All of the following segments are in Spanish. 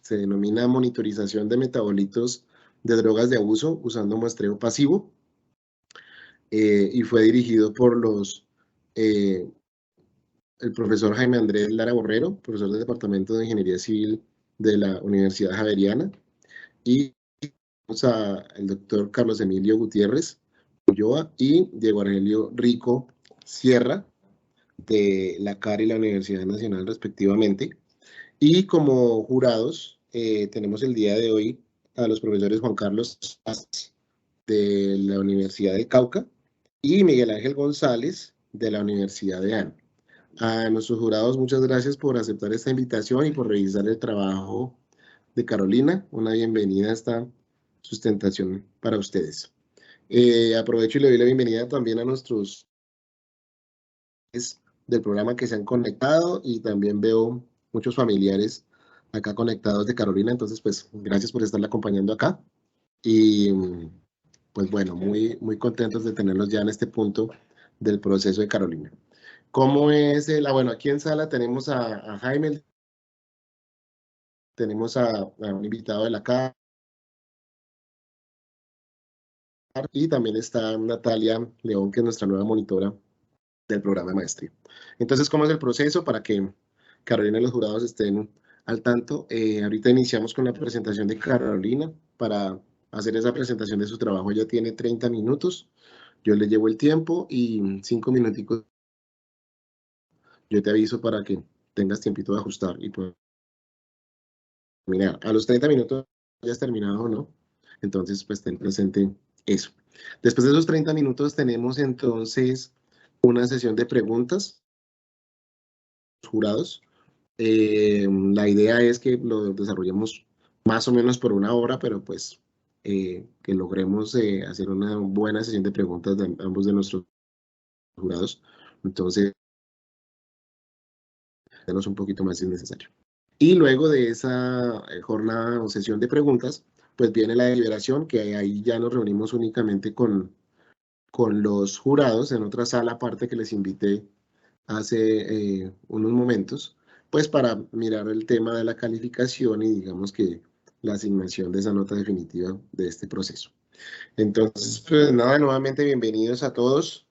se denomina monitorización de metabolitos de drogas de abuso usando muestreo pasivo, y fue dirigido por el profesor Jaime Andrés Lara Borrero, profesor del Departamento de Ingeniería Civil de la Universidad Javeriana, y el doctor Carlos Emilio Gutiérrez Ulloa y Diego Argelio Rico Sierra, de la CAR y la Universidad Nacional respectivamente. Y como jurados tenemos el día de hoy a los profesores Juan Carlos de la Universidad de Cauca y Miguel Ángel González de la Universidad de AN. A nuestros jurados, muchas gracias por aceptar esta invitación y por revisar el trabajo de Carolina. Una bienvenida a esta sustentación para ustedes. Aprovecho y le doy la bienvenida también a nuestros del programa que se han conectado, y también veo muchos familiares acá conectados de Carolina, entonces pues gracias por estarla acompañando acá, y pues bueno, muy contentos de tenerlos ya en este punto del proceso de Carolina. ¿Cómo es bueno, aquí en sala tenemos a Jaime, tenemos a un invitado de la CAR, y también está Natalia León, que es nuestra nueva monitora del programa de maestría. Entonces, ¿cómo es el proceso? Para que Carolina y los jurados estén al tanto. Ahorita iniciamos con la presentación de Carolina. Para hacer esa presentación de su trabajo ya tiene 30 minutos. Yo le llevo el tiempo y 5 minuticos yo te aviso para que tengas tiempito de ajustar y poder terminar. A los 30 minutos ya has terminado, ¿no? Entonces, pues ten presente eso. Después de esos 30 minutos tenemos entonces una sesión de preguntas jurados. La idea es que lo desarrollemos más o menos por una hora, pero pues que logremos hacer una buena sesión de preguntas de ambos de nuestros jurados. Entonces, denos un poquito más si es necesario. Y luego de esa jornada o sesión de preguntas, pues viene la deliberación, que ahí ya nos reunimos únicamente con los jurados en otra sala aparte que les invité hace unos momentos, pues para mirar el tema de la calificación y digamos que la asignación de esa nota definitiva de este proceso. Entonces, pues nada, nuevamente bienvenidos a todos,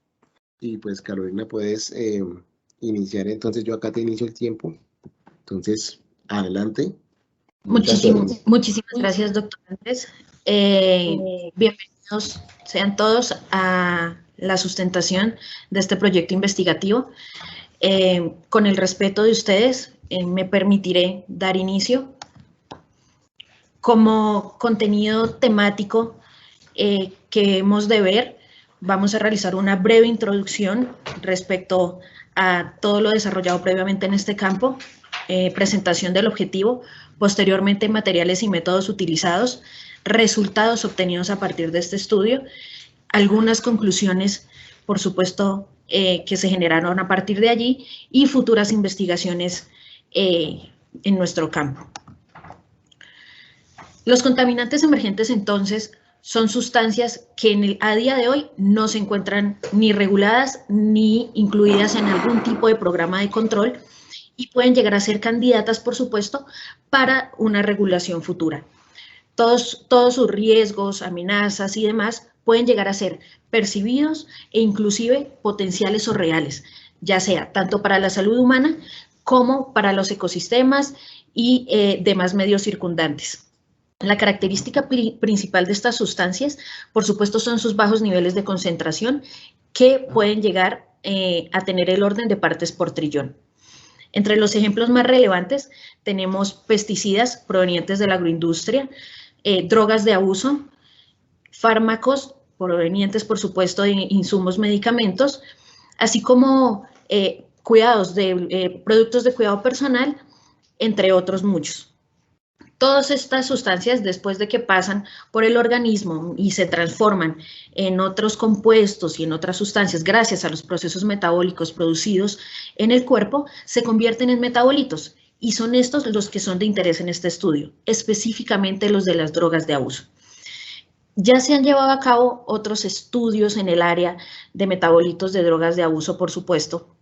y pues Carolina, puedes iniciar. Entonces yo acá te inicio el tiempo, entonces adelante. Muchísimas gracias, doctor Andrés. Bienvenidos sean todos a la sustentación de este proyecto investigativo. Con el respeto de ustedes, me permitiré dar inicio. Como contenido temático que hemos de ver, vamos a realizar una breve introducción respecto a todo lo desarrollado previamente en este campo, presentación del objetivo, posteriormente materiales y métodos utilizados, resultados obtenidos a partir de este estudio, algunas conclusiones, por supuesto, que se generaron a partir de allí, y futuras investigaciones en nuestro campo. Los contaminantes emergentes, entonces, son sustancias que a día de hoy no se encuentran ni reguladas ni incluidas en algún tipo de programa de control, y pueden llegar a ser candidatas, por supuesto, para una regulación futura. Todos sus riesgos, amenazas y demás pueden llegar a ser percibidos e inclusive potenciales o reales, ya sea tanto para la salud humana como para los ecosistemas y demás medios circundantes. La característica principal de estas sustancias, por supuesto, son sus bajos niveles de concentración, que pueden llegar a tener el orden de partes por trillón. Entre los ejemplos más relevantes tenemos pesticidas provenientes de la agroindustria, drogas de abuso, fármacos provenientes, por supuesto, de insumos, medicamentos, así como productos de cuidado personal, entre otros muchos. Todas estas sustancias, después de que pasan por el organismo y se transforman en otros compuestos y en otras sustancias, gracias a los procesos metabólicos producidos en el cuerpo, se convierten en metabolitos, y son estos los que son de interés en este estudio, específicamente los de las drogas de abuso. Ya se han llevado a cabo otros estudios en el área de metabolitos de drogas de abuso, por supuesto,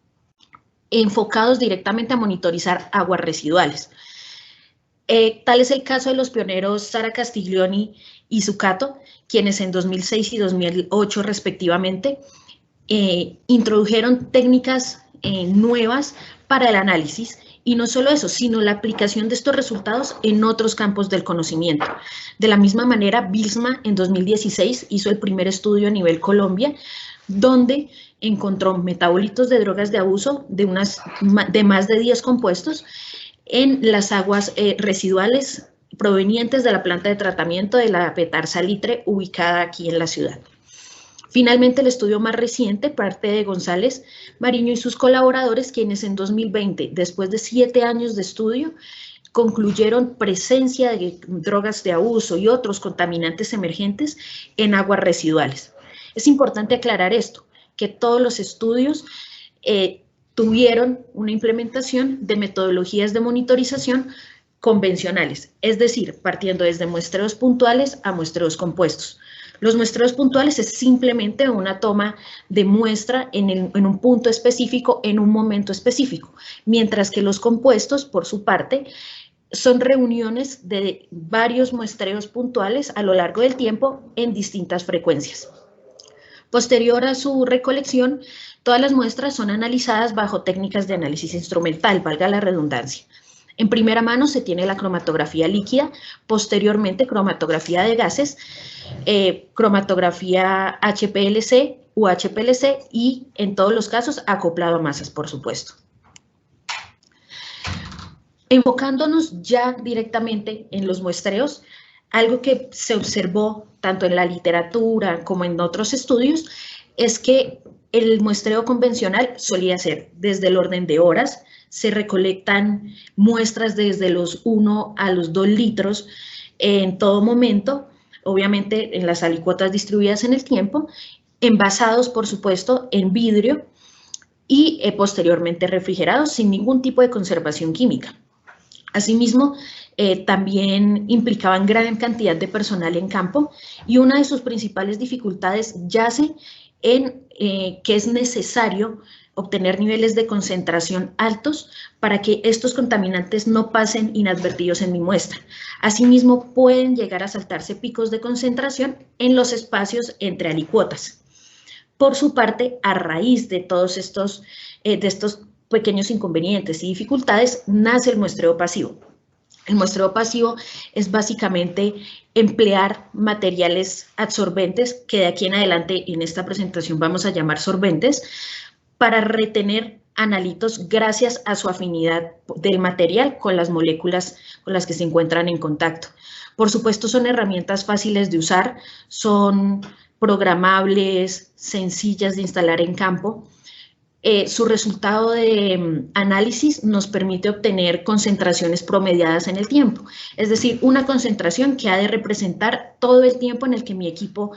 enfocados directamente a monitorizar aguas residuales. Tal es el caso de los pioneros Sara Castiglioni y Zucato, quienes en 2006 y 2008 respectivamente introdujeron técnicas nuevas para el análisis, y no solo eso, sino la aplicación de estos resultados en otros campos del conocimiento. De la misma manera, Bilsma en 2016 hizo el primer estudio a nivel Colombia, donde encontró metabolitos de drogas de abuso de más de 10 compuestos en las aguas residuales provenientes de la planta de tratamiento de la Petar Salitre, ubicada aquí en la ciudad. Finalmente, el estudio más reciente parte de González Mariño y sus colaboradores, quienes en 2020, después de 7 años de estudio, concluyeron presencia de drogas de abuso y otros contaminantes emergentes en aguas residuales. Es importante aclarar esto, que todos los estudios tuvieron una implementación de metodologías de monitorización convencionales, es decir, partiendo desde muestreos puntuales a muestreos compuestos. Los muestreos puntuales es simplemente una toma de muestra en un punto específico, en un momento específico, mientras que los compuestos, por su parte, son reuniones de varios muestreos puntuales a lo largo del tiempo en distintas frecuencias. Posterior a su recolección, todas las muestras son analizadas bajo técnicas de análisis instrumental, valga la redundancia. En primera mano se tiene la cromatografía líquida, posteriormente cromatografía de gases, cromatografía HPLC, UHPLC y en todos los casos acoplado a masas, por supuesto. Enfocándonos ya directamente en los muestreos, algo que se observó tanto en la literatura como en otros estudios es que el muestreo convencional solía ser desde el orden de horas. Se recolectan muestras desde los 1 a los 2 litros en todo momento, obviamente en las alicuotas distribuidas en el tiempo, envasados, por supuesto, en vidrio y posteriormente refrigerados sin ningún tipo de conservación química. Asimismo, también implicaban gran cantidad de personal en campo, y una de sus principales dificultades yace en que es necesario obtener niveles de concentración altos para que estos contaminantes no pasen inadvertidos en mi muestra. Asimismo, pueden llegar a saltarse picos de concentración en los espacios entre alicuotas. Por su parte, a raíz de todos estos pequeños inconvenientes y dificultades, nace el muestreo pasivo. El muestreo pasivo es básicamente emplear materiales adsorbentes, que de aquí en adelante en esta presentación vamos a llamar sorbentes, para retener analitos gracias a su afinidad del material con las moléculas con las que se encuentran en contacto. Por supuesto, son herramientas fáciles de usar, son programables, sencillas de instalar en campo. Su resultado de análisis nos permite obtener concentraciones promediadas en el tiempo, es decir, una concentración que ha de representar todo el tiempo en el que mi equipo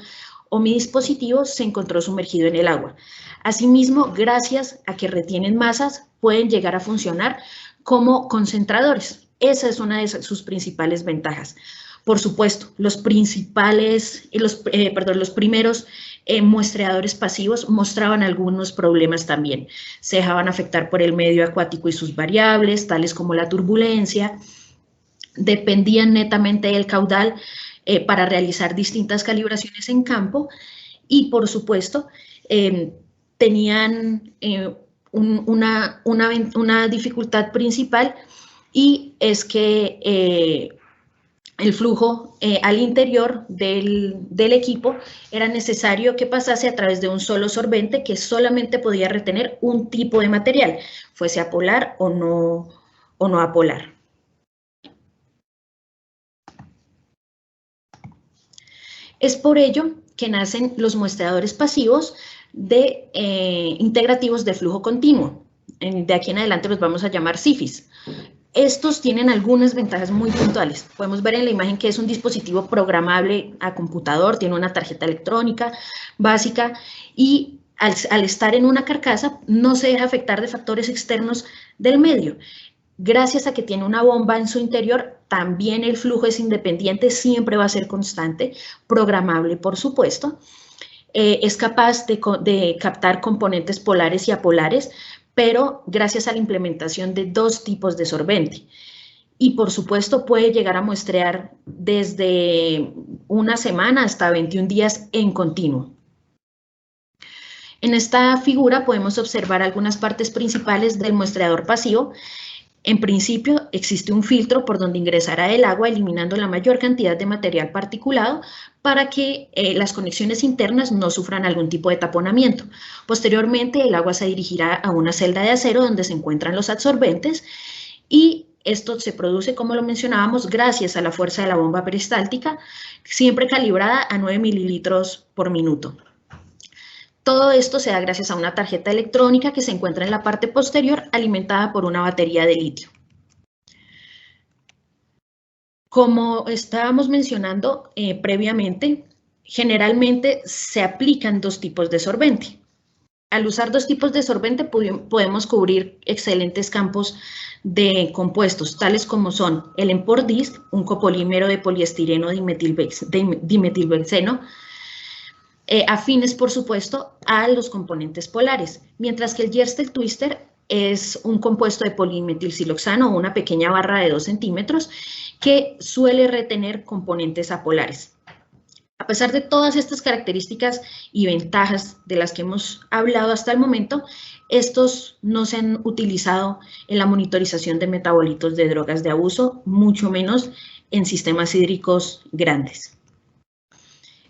o mi dispositivo se encontró sumergido en el agua. Asimismo, gracias a que retienen masas, pueden llegar a funcionar como concentradores. Esa es una de sus principales ventajas. Por supuesto, los primeros muestreadores pasivos mostraban algunos problemas también. Se dejaban afectar por el medio acuático y sus variables, tales como la turbulencia. Dependían netamente del caudal para realizar distintas calibraciones en campo, y por supuesto tenían una dificultad principal, y es que el flujo al interior del equipo era necesario que pasase a través de un solo sorbente que solamente podía retener un tipo de material, fuese apolar o no apolar. Es por ello que nacen los muestreadores pasivos integrativos de flujo continuo. De aquí en adelante los vamos a llamar SIFIs. Estos tienen algunas ventajas muy puntuales. Podemos ver en la imagen que es un dispositivo programable a computador, tiene una tarjeta electrónica básica, y al estar en una carcasa no se deja afectar de factores externos del medio. Gracias a que tiene una bomba en su interior, también el flujo es independiente, siempre va a ser constante, programable por supuesto. Es capaz de captar componentes polares y apolares, pero gracias a la implementación de 2 tipos de sorbente. y por supuesto puede llegar a muestrear desde una semana hasta 21 días en continuo. En esta figura podemos observar algunas partes principales del muestreador pasivo. En principio, existe un filtro por donde ingresará el agua, eliminando la mayor cantidad de material particulado para que las conexiones internas no sufran algún tipo de taponamiento. Posteriormente, el agua se dirigirá a una celda de acero donde se encuentran los absorbentes y esto se produce, como lo mencionábamos, gracias a la fuerza de la bomba peristáltica, siempre calibrada a 9 mililitros por minuto. Todo esto se da gracias a una tarjeta electrónica que se encuentra en la parte posterior, alimentada por una batería de litio. Como estábamos mencionando previamente, generalmente se aplican dos tipos de sorbente. Al usar dos tipos de sorbente podemos cubrir excelentes campos de compuestos, tales como son el Empordisc, un copolímero de poliestireno dimetilbenceno, afines, por supuesto, a los componentes polares, mientras que el Yerstel Twister es un compuesto de polimetilsiloxano o una pequeña barra de 2 centímetros que suele retener componentes apolares. A pesar de todas estas características y ventajas de las que hemos hablado hasta el momento, estos no se han utilizado en la monitorización de metabolitos de drogas de abuso, mucho menos en sistemas hídricos grandes.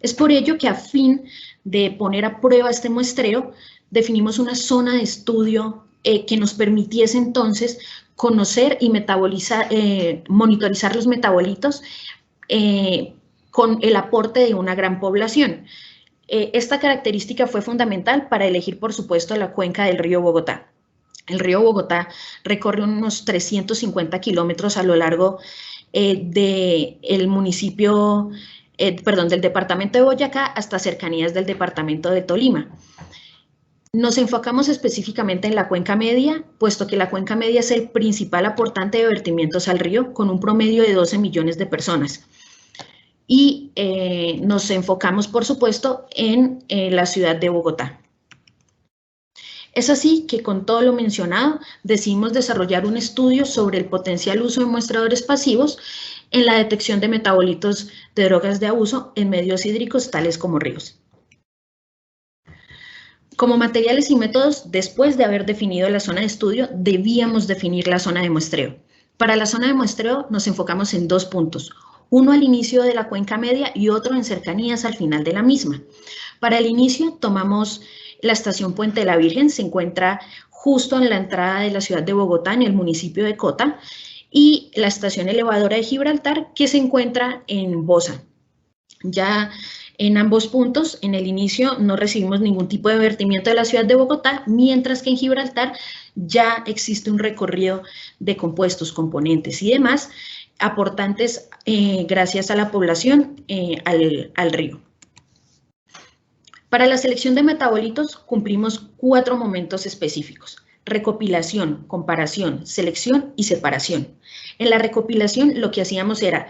Es por ello que a fin de poner a prueba este muestreo, definimos una zona de estudio que nos permitiese entonces conocer y monitorizar los metabolitos con el aporte de una gran población. Esta característica fue fundamental para elegir, por supuesto, la cuenca del río Bogotá. El río Bogotá recorre unos 350 kilómetros a lo largo del municipio, del departamento de Boyacá hasta cercanías del departamento de Tolima. Nos enfocamos específicamente en la cuenca media, puesto que la cuenca media es el principal aportante de vertimientos al río, con un promedio de 12 millones de personas. Y nos enfocamos, por supuesto, en la ciudad de Bogotá. Es así que, con todo lo mencionado, decidimos desarrollar un estudio sobre el potencial uso de muestradores pasivos en la detección de metabolitos de drogas de abuso en medios hídricos tales como ríos. Como materiales y métodos, después de haber definido la zona de estudio, debíamos definir la zona de muestreo. Para la zona de muestreo nos enfocamos en dos puntos, uno al inicio de la cuenca media y otro en cercanías al final de la misma. Para el inicio tomamos la estación Puente de la Virgen, se encuentra justo en la entrada de la ciudad de Bogotá, en el municipio de Cota, y la estación elevadora de Gibraltar, que se encuentra en Bosa. Ya en ambos puntos, en el inicio no recibimos ningún tipo de vertimiento de la ciudad de Bogotá, mientras que en Gibraltar ya existe un recorrido de compuestos, componentes y demás, aportantes gracias a la población al río. Para la selección de metabolitos cumplimos 4 momentos específicos: recopilación, comparación, selección y separación. En la recopilación lo que hacíamos era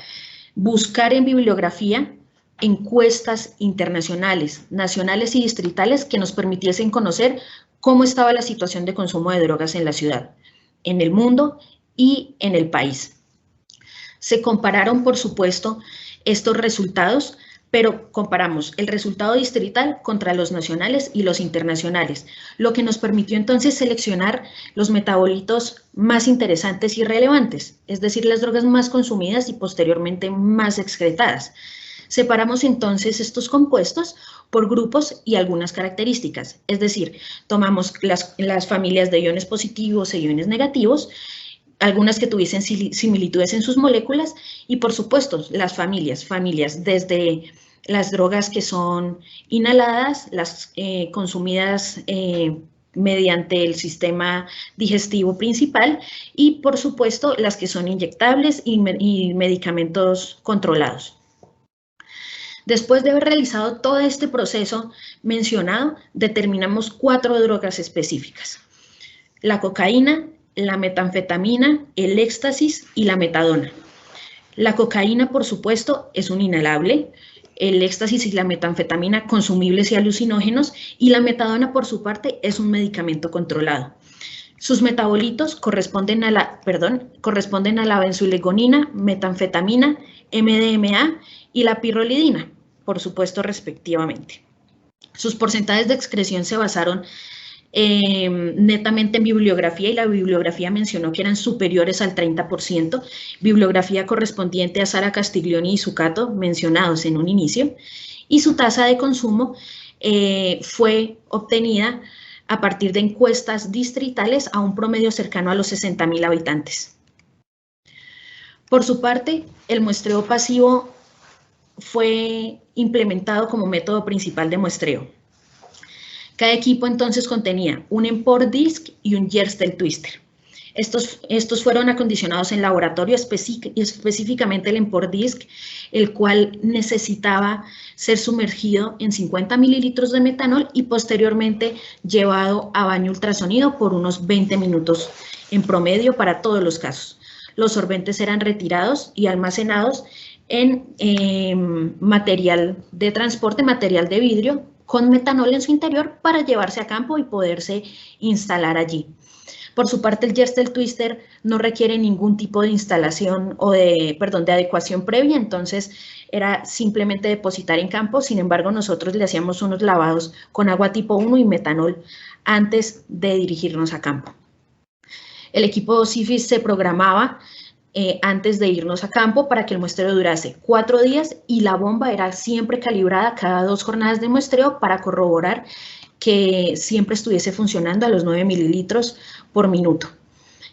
buscar en bibliografía encuestas internacionales, nacionales y distritales que nos permitiesen conocer cómo estaba la situación de consumo de drogas en la ciudad, en el mundo y en el país. Se compararon, por supuesto, estos resultados, pero comparamos el resultado distrital contra los nacionales y los internacionales, lo que nos permitió entonces seleccionar los metabolitos más interesantes y relevantes, es decir, las drogas más consumidas y posteriormente más excretadas. Separamos entonces estos compuestos por grupos y algunas características, es decir, tomamos las familias de iones positivos e iones negativos, algunas que tuviesen similitudes en sus moléculas y, por supuesto, las familias desde las drogas que son inhaladas, las consumidas mediante el sistema digestivo principal y, por supuesto, las que son inyectables y medicamentos controlados. Después de haber realizado todo este proceso mencionado, determinamos 4 drogas específicas: la cocaína, la metanfetamina, el éxtasis y la metadona. La cocaína, por supuesto, es un inhalable, el éxtasis y la metanfetamina consumibles y alucinógenos, y la metadona, por su parte, es un medicamento controlado. Sus metabolitos corresponden a la benzoilegonina, metanfetamina, MDMA y la pirrolidina, por supuesto, respectivamente. Sus porcentajes de excreción se basaron netamente en bibliografía, y la bibliografía mencionó que eran superiores al 30%, bibliografía correspondiente a Sara Castiglioni y Zucato, mencionados en un inicio, y su tasa de consumo fue obtenida a partir de encuestas distritales a un promedio cercano a los 60.000 habitantes. Por su parte, el muestreo pasivo fue implementado como método principal de muestreo. Cada equipo entonces contenía un Empor Disc y un Yerstel Twister. Estos fueron acondicionados en laboratorio, específicamente el Empor Disc, el cual necesitaba ser sumergido en 50 mililitros de metanol y posteriormente llevado a baño ultrasonido por unos 20 minutos en promedio para todos los casos. Los sorbentes eran retirados y almacenados en material de transporte, material de vidrio, con metanol en su interior para llevarse a campo y poderse instalar allí. Por su parte, el Yerstel Twister no requiere ningún tipo de instalación o de adecuación previa, entonces era simplemente depositar en campo. Sin embargo, nosotros le hacíamos unos lavados con agua tipo 1 y metanol antes de dirigirnos a campo. El equipo CIFIS se programaba antes de irnos a campo para que el muestreo durase 4 días y la bomba era siempre calibrada cada 2 jornadas de muestreo para corroborar que siempre estuviese funcionando a los 9 mililitros por minuto.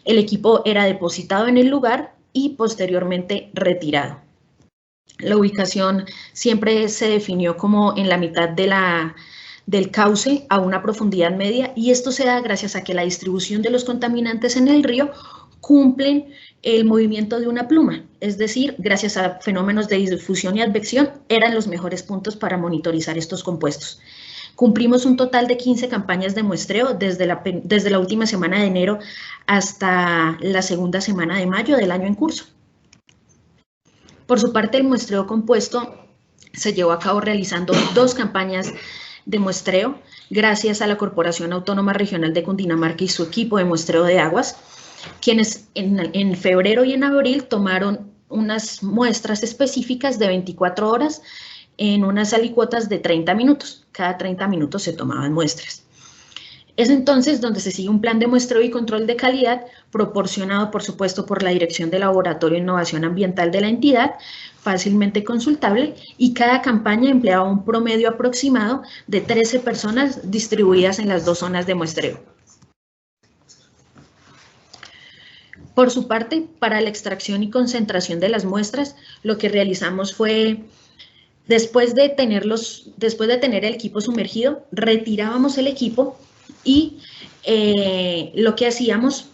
El equipo era depositado en el lugar y posteriormente retirado. La ubicación siempre se definió como en la mitad del cauce a una profundidad media, y esto se da gracias a que la distribución de los contaminantes en el río cumplen el movimiento de una pluma, es decir, gracias a fenómenos de difusión y advección, eran los mejores puntos para monitorizar estos compuestos. Cumplimos un total de 15 campañas de muestreo desde la última semana de enero hasta la segunda semana de mayo del año en curso. Por su parte, el muestreo compuesto se llevó a cabo realizando 2 campañas de muestreo gracias a la Corporación Autónoma Regional de Cundinamarca y su equipo de muestreo de aguas, quienes en febrero y en abril tomaron unas muestras específicas de 24 horas en unas alicuotas de 30 minutos. Cada 30 minutos se tomaban muestras. Es entonces donde se sigue un plan de muestreo y control de calidad proporcionado, por supuesto, por la Dirección de Laboratorio e Innovación Ambiental de la entidad, fácilmente consultable, y cada campaña empleaba un promedio aproximado de 13 personas distribuidas en las 2 zonas de muestreo. Por su parte, para la extracción y concentración de las muestras, lo que realizamos fue, después de tener el equipo sumergido, retirábamos el equipo y lo que hacíamos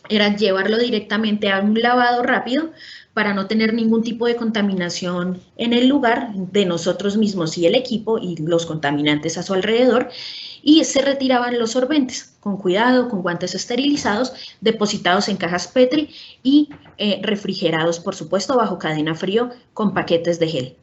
era llevarlo directamente a un lavado rápido para no tener ningún tipo de contaminación en el lugar de nosotros mismos y el equipo y los contaminantes a su alrededor, y se retiraban los sorbentes con cuidado, con guantes esterilizados, depositados en cajas Petri y refrigerados, por supuesto, bajo cadena frío con paquetes de gel.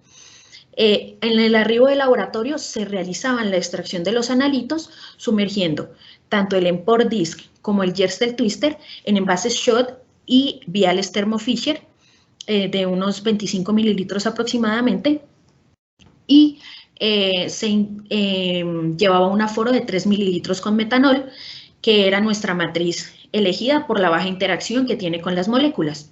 En el arribo del laboratorio se realizaban la extracción de los analitos sumergiendo tanto el Empor Disc como el Yerstel Twister en envases Schott y viales Thermo Fisher de unos 25 mililitros aproximadamente, y se llevaba un aforo de 3 mililitros con metanol, que era nuestra matriz elegida por la baja interacción que tiene con las moléculas.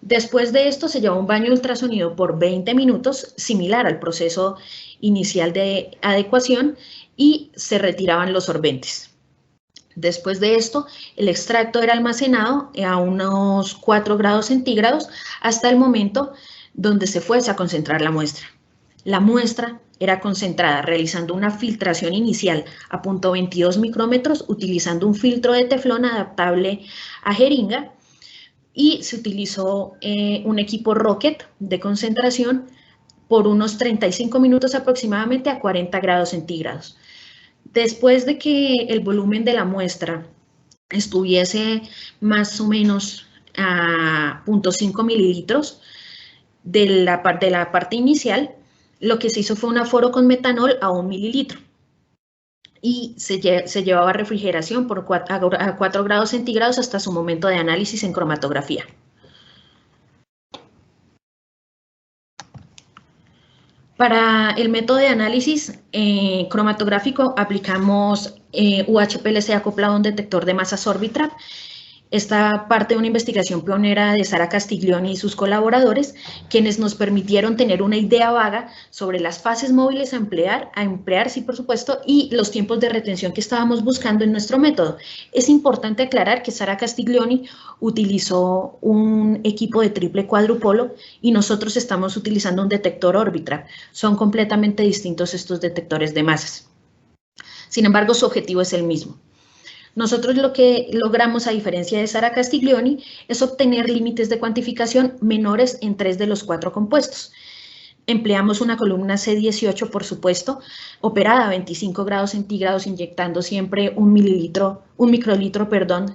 Después de esto se lleva un baño ultrasonido por 20 minutos, similar al proceso inicial de adecuación, y se retiraban los sorbentes. Después de esto, el extracto era almacenado a unos 4 grados centígrados hasta el momento donde se fuese a concentrar la muestra. La muestra era concentrada realizando una filtración inicial a 0.22 micrómetros utilizando un filtro de teflón adaptable a jeringa, y se utilizó un equipo Rocket de concentración por unos 35 minutos aproximadamente a 40 grados centígrados. Después de que el volumen de la muestra estuviese más o menos a 0.5 mililitros de la parte inicial, lo que se hizo fue un aforo con metanol a 1 mililitro. y se llevaba a refrigeración a 4 grados centígrados hasta su momento de análisis en cromatografía. Para el método de análisis cromatográfico aplicamos UHPLC acoplado a un detector de masas Orbitrap. Esta parte de una investigación pionera de Sara Castiglioni y sus colaboradores, quienes nos permitieron tener una idea vaga sobre las fases móviles a emplear, sí, por supuesto, y los tiempos de retención que estábamos buscando en nuestro método. Es importante aclarar que Sara Castiglioni utilizó un equipo de triple cuadrupolo y nosotros estamos utilizando un detector Orbitrap. Son completamente distintos estos detectores de masas. Sin embargo, su objetivo es el mismo. Nosotros lo que logramos, a diferencia de Sara Castiglioni, es obtener límites de cuantificación menores en 3 de los 4 compuestos. Empleamos una columna C18, por supuesto, operada a 25 grados centígrados, inyectando siempre un microlitro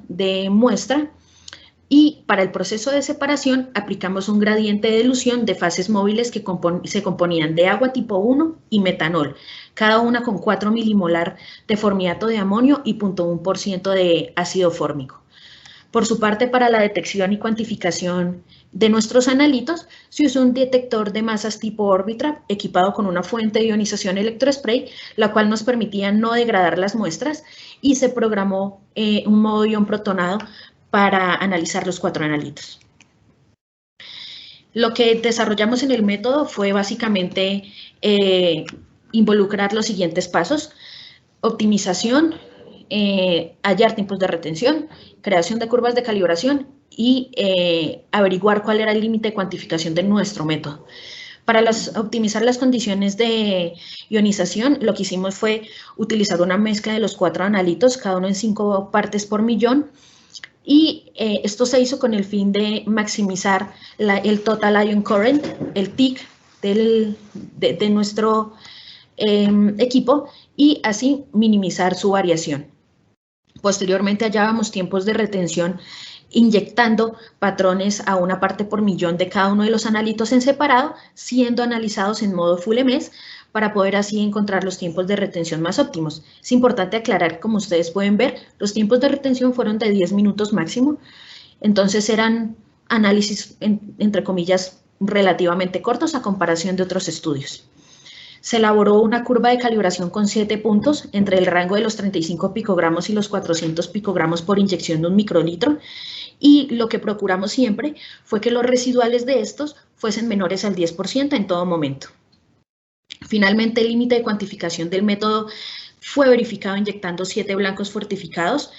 de muestra. Y para el proceso de separación aplicamos un gradiente de dilución de fases móviles que se componían de agua tipo 1 y metanol, cada una con 4 milimolar de formiato de amonio y 0.1% de ácido fórmico. Por su parte, para la detección y cuantificación de nuestros analitos, se usó un detector de masas tipo Orbitrap equipado con una fuente de ionización electrospray, la cual nos permitía no degradar las muestras, y se programó un modo ion protonado para analizar los 4 analitos. Lo que desarrollamos en el método fue básicamente involucrar los siguientes pasos: optimización, hallar tiempos de retención, creación de curvas de calibración y averiguar cuál era el límite de cuantificación de nuestro método. Para optimizar las condiciones de ionización, lo que hicimos fue utilizar una mezcla de los 4 analitos, cada uno en 5 partes por millón, y esto se hizo con el fin de maximizar el Total Ion Current, el TIC de nuestro equipo, y así minimizar su variación. Posteriormente hallábamos tiempos de retención inyectando patrones a 1 parte por millón de cada uno de los analitos en separado, siendo analizados en modo full MS, para poder así encontrar los tiempos de retención más óptimos. Es importante aclarar que, como ustedes pueden ver, los tiempos de retención fueron de 10 minutos máximo, entonces eran análisis, entre comillas, relativamente cortos a comparación de otros estudios. Se elaboró una curva de calibración con 7 puntos entre el rango de los 35 picogramos y los 400 picogramos por inyección de 1 microlitro, y lo que procuramos siempre fue que los residuales de estos fuesen menores al 10% en todo momento. Finalmente, el límite de cuantificación del método fue verificado inyectando 7 blancos fortificados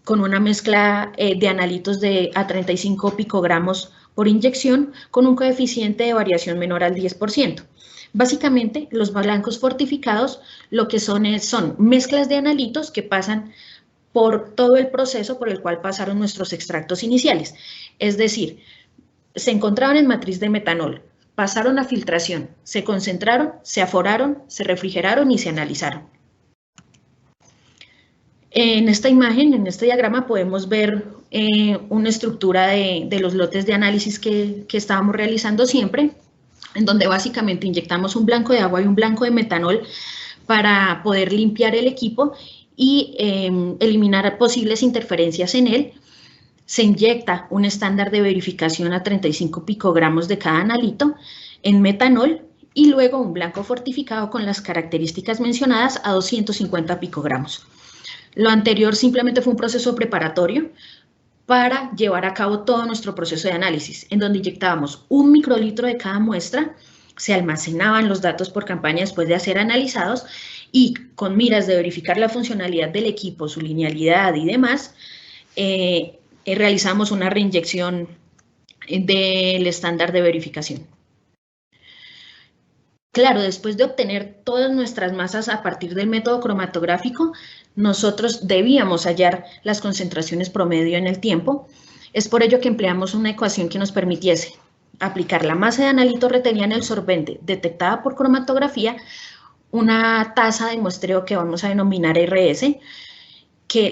con una mezcla de analitos a 35 picogramos por inyección con un coeficiente de variación menor al 10%. Básicamente, los blancos fortificados lo que son mezclas de analitos que pasan por todo el proceso por el cual pasaron nuestros extractos iniciales. Es decir, se encontraban en matriz de metanol, pasaron a filtración, se concentraron, se aforaron, se refrigeraron y se analizaron. En esta imagen, en este diagrama, podemos ver una estructura de los lotes de análisis que estábamos realizando siempre, en donde básicamente inyectamos un blanco de agua y un blanco de metanol para poder limpiar el equipo y eliminar posibles interferencias en él. Se inyecta un estándar de verificación a 35 picogramos de cada analito en metanol y luego un blanco fortificado con las características mencionadas a 250 picogramos. Lo anterior simplemente fue un proceso preparatorio para llevar a cabo todo nuestro proceso de análisis, en donde inyectábamos 1 microlitro de cada muestra, se almacenaban los datos por campaña después de ser analizados y con miras de verificar la funcionalidad del equipo, su linealidad y demás, realizamos una reinyección del estándar de verificación. Claro, después de obtener todas nuestras masas a partir del método cromatográfico, nosotros debíamos hallar las concentraciones promedio en el tiempo. Es por ello que empleamos una ecuación que nos permitiese aplicar la masa de analito retenida en el sorbente detectada por cromatografía, una tasa de muestreo que vamos a denominar RS,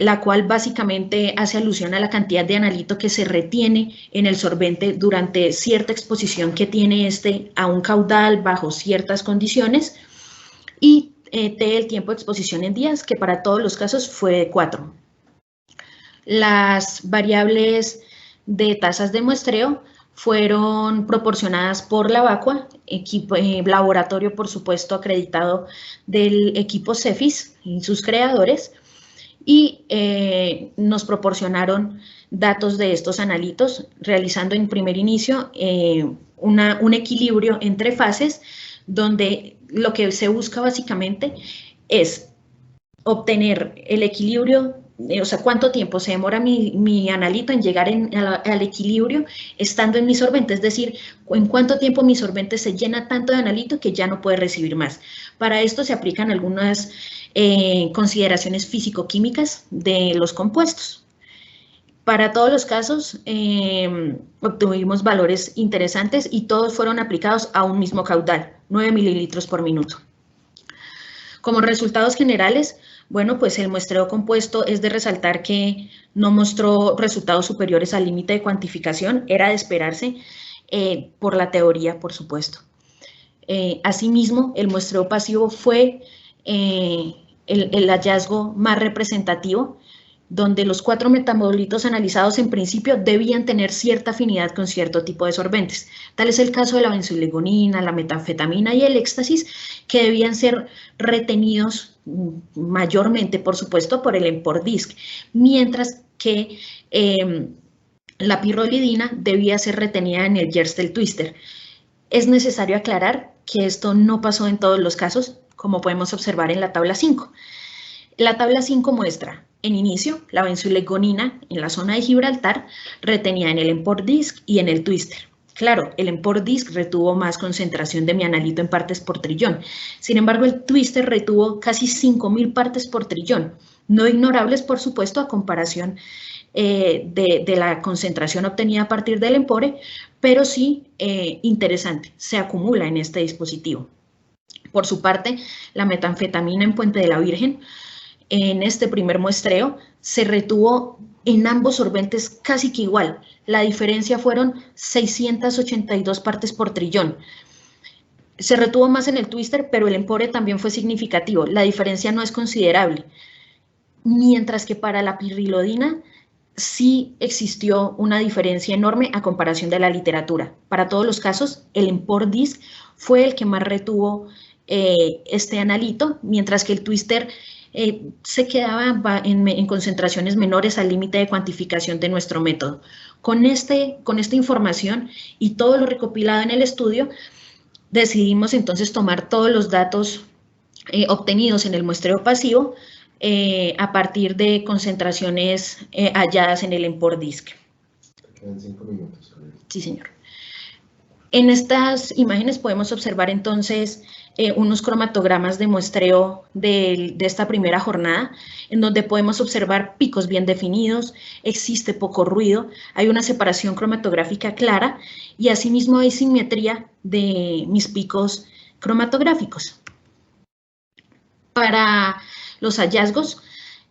la cual básicamente hace alusión a la cantidad de analito que se retiene en el sorbente durante cierta exposición que tiene a un caudal bajo ciertas condiciones, y T, el tiempo de exposición en días, que para todos los casos fue de 4. Las variables de tasas de muestreo fueron proporcionadas por la Vacua, laboratorio, por supuesto, acreditado del equipo CEFIS y sus creadores, y nos proporcionaron datos de estos analitos, realizando en primer inicio un equilibrio entre fases, donde lo que se busca básicamente es obtener el equilibrio, o sea, cuánto tiempo se demora mi analito en llegar al equilibrio estando en mi sorbente, es decir, en cuánto tiempo mi sorbente se llena tanto de analito que ya no puede recibir más. Para esto se aplican algunas consideraciones físico-químicas de los compuestos. Para todos los casos obtuvimos valores interesantes y todos fueron aplicados a un mismo caudal, 9 mililitros por minuto. Como resultados generales, bueno, pues el muestreo compuesto es de resaltar que no mostró resultados superiores al límite de cuantificación, era de esperarse por la teoría, por supuesto. Asimismo, el muestreo pasivo fue el hallazgo más representativo, donde los 4 metabolitos analizados en principio debían tener cierta afinidad con cierto tipo de sorbentes. Tal es el caso de la benzoilegonina, la metanfetamina y el éxtasis, que debían ser retenidos mayormente, por supuesto, por el EMPOR-DISC, mientras que la pirrolidina debía ser retenida en el Yerstel Twister. Es necesario aclarar que esto no pasó en todos los casos, como podemos observar en la tabla 5. La tabla 5 muestra, en inicio, la benzoilegonina en la zona de Gibraltar retenida en el EMPOR-DISC y en el Twister. Claro, el EMPOR-DISC retuvo más concentración de mi analito en partes por trillón. Sin embargo, el Twister retuvo casi 5.000 partes por trillón, no ignorables, por supuesto, a comparación de la concentración obtenida a partir del EMPORE, pero sí interesante, se acumula en este dispositivo. Por su parte, la metanfetamina en Puente de la Virgen, en este primer muestreo, se retuvo en ambos sorbentes casi que igual. La diferencia fueron 682 partes por trillón. Se retuvo más en el Twister, pero el EMPORE también fue significativo. La diferencia no es considerable. Mientras que para la pirrolidina sí existió una diferencia enorme a comparación de la literatura. Para todos los casos, el EMPOR-DISC fue el que más retuvo este analito, mientras que el Twister se quedaba en concentraciones menores al límite de cuantificación de nuestro método. Con esta información y todo lo recopilado en el estudio, decidimos entonces tomar todos los datos obtenidos en el muestreo pasivo a partir de concentraciones halladas en el EMPOR-DISC. Quedan 5 minutos. Sí, señor. En estas imágenes podemos observar entonces unos cromatogramas de muestreo de esta primera jornada, en donde podemos observar picos bien definidos, existe poco ruido, hay una separación cromatográfica clara y asimismo hay simetría de mis picos cromatográficos. Para los hallazgos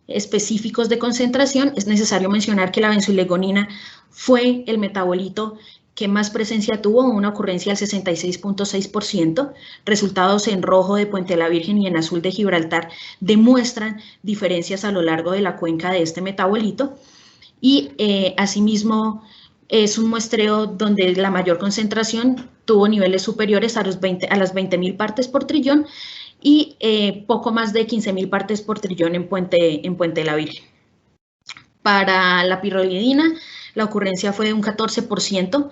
específicos de concentración, es necesario mencionar que la benzoilegonina fue el metabolito que más presencia tuvo, una ocurrencia del 66.6%, resultados en rojo de Puente de la Virgen y en azul de Gibraltar demuestran diferencias a lo largo de la cuenca de este metabolito, y asimismo es un muestreo donde la mayor concentración tuvo niveles superiores a las 20.000 partes por trillón y poco más de 15.000 partes por trillón en Puente de la Virgen. Para la pirrolidina, la ocurrencia fue de un 14%.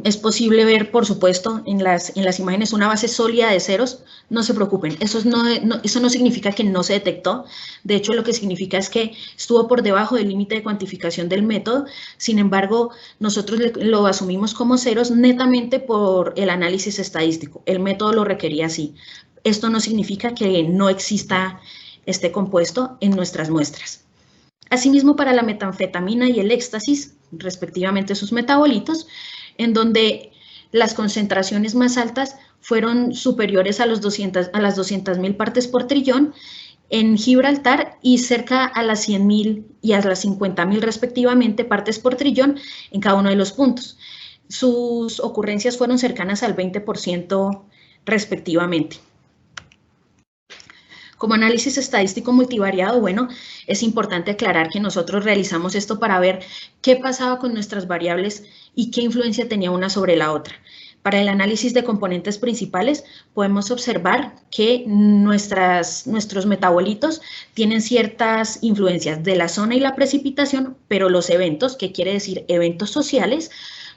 Es posible ver, por supuesto, en las imágenes una base sólida de ceros. No se preocupen, eso no significa que no se detectó. De hecho, lo que significa es que estuvo por debajo del límite de cuantificación del método. Sin embargo, nosotros lo asumimos como ceros netamente por el análisis estadístico. El método lo requería así. Esto no significa que no exista este compuesto en nuestras muestras. Asimismo, para la metanfetamina y el éxtasis, respectivamente sus metabolitos, en donde las concentraciones más altas fueron superiores a las 200.000 partes por trillón en Gibraltar y cerca a las 100.000 y a las 50.000 respectivamente partes por trillón en cada uno de los puntos. Sus ocurrencias fueron cercanas al 20% respectivamente. Como análisis estadístico multivariado, bueno, es importante aclarar que nosotros realizamos esto para ver qué pasaba con nuestras variables y qué influencia tenía una sobre la otra. Para el análisis de componentes principales, podemos observar que nuestros metabolitos tienen ciertas influencias de la zona y la precipitación, pero los eventos, que quiere decir eventos sociales,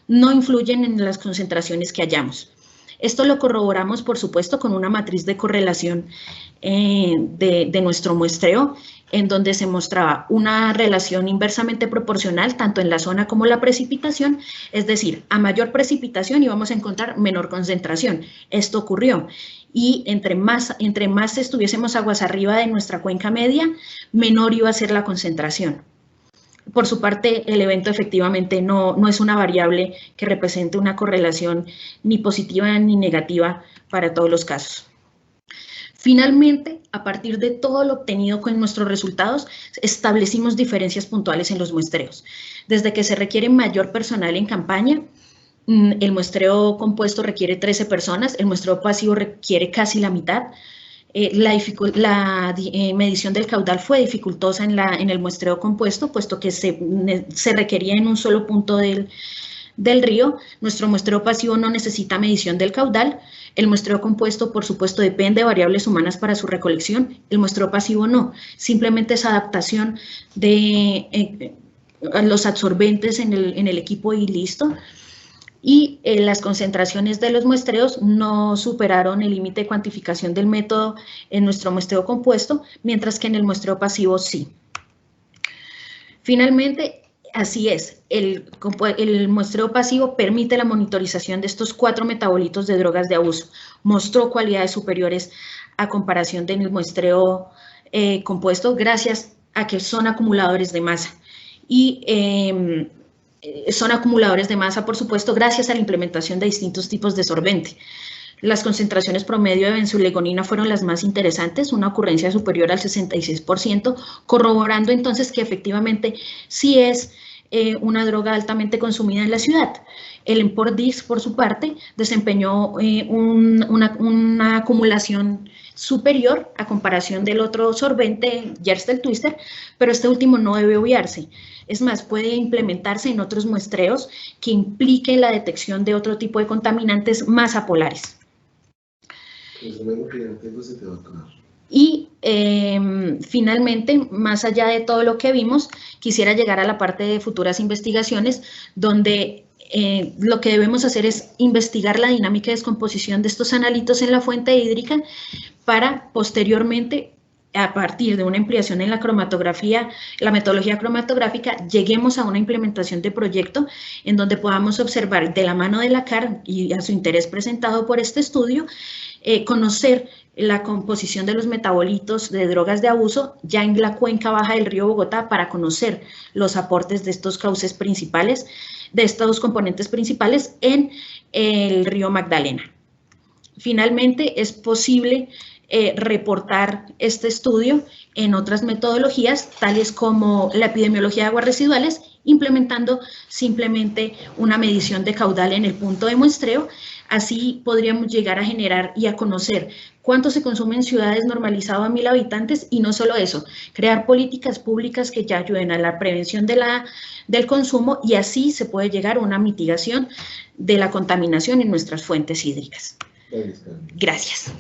no influyen en las concentraciones que hallamos. Esto lo corroboramos, por supuesto, con una matriz de correlación de nuestro muestreo, en donde se mostraba una relación inversamente proporcional tanto en la zona como la precipitación, es decir, a mayor precipitación íbamos a encontrar menor concentración. Esto ocurrió y entre más estuviésemos aguas arriba de nuestra cuenca media, menor iba a ser la concentración. Por su parte, el evento efectivamente no es una variable que represente una correlación ni positiva ni negativa para todos los casos. Finalmente, a partir de todo lo obtenido con nuestros resultados, establecimos diferencias puntuales en los muestreos. Desde que se requiere mayor personal en campaña, el muestreo compuesto requiere 13 personas, el muestreo pasivo requiere casi la mitad. La medición del caudal fue dificultosa en el muestreo compuesto, puesto que se requería en un solo punto del río. Nuestro muestreo pasivo no necesita medición del caudal. El muestreo compuesto, por supuesto, depende de variables humanas para su recolección. El muestreo pasivo no, simplemente es adaptación de los absorbentes en el equipo y listo. Y las concentraciones de los muestreos no superaron el límite de cuantificación del método en nuestro muestreo compuesto, mientras que en el muestreo pasivo sí. Finalmente, así es, el muestreo pasivo permite la monitorización de estos 4 metabolitos de drogas de abuso. Mostró cualidades superiores a comparación del muestreo compuesto gracias a que son acumuladores de masa. Y son acumuladores de masa, por supuesto, gracias a la implementación de distintos tipos de sorbente. Las concentraciones promedio de benzoilegonina fueron las más interesantes, una ocurrencia superior al 66%, corroborando entonces que efectivamente sí es una droga altamente consumida en la ciudad. El Empordix, por su parte, desempeñó una acumulación superior a comparación del otro sorbente, Yerstel Twister, pero este último no debe obviarse. Es más, puede implementarse en otros muestreos que impliquen la detección de otro tipo de contaminantes más apolares. Y finalmente, más allá de todo lo que vimos, quisiera llegar a la parte de futuras investigaciones, donde lo que debemos hacer es investigar la dinámica de descomposición de estos analitos en la fuente hídrica para posteriormente, a partir de una ampliación en la cromatografía, la metodología cromatográfica, lleguemos a una implementación de proyecto en donde podamos observar de la mano de la CAR y a su interés presentado por este estudio, conocer la composición de los metabolitos de drogas de abuso ya en la cuenca baja del río Bogotá para conocer los aportes de estos cauces principales, de estos componentes principales en el río Magdalena. Finalmente, es posible reportar este estudio en otras metodologías, tales como la epidemiología de aguas residuales, implementando simplemente una medición de caudal en el punto de muestreo. Así podríamos llegar a generar y a conocer cuánto se consume en ciudades normalizado a 1000 habitantes y no solo eso, crear políticas públicas que ya ayuden a la prevención del consumo y así se puede llegar a una mitigación de la contaminación en nuestras fuentes hídricas. Gracias.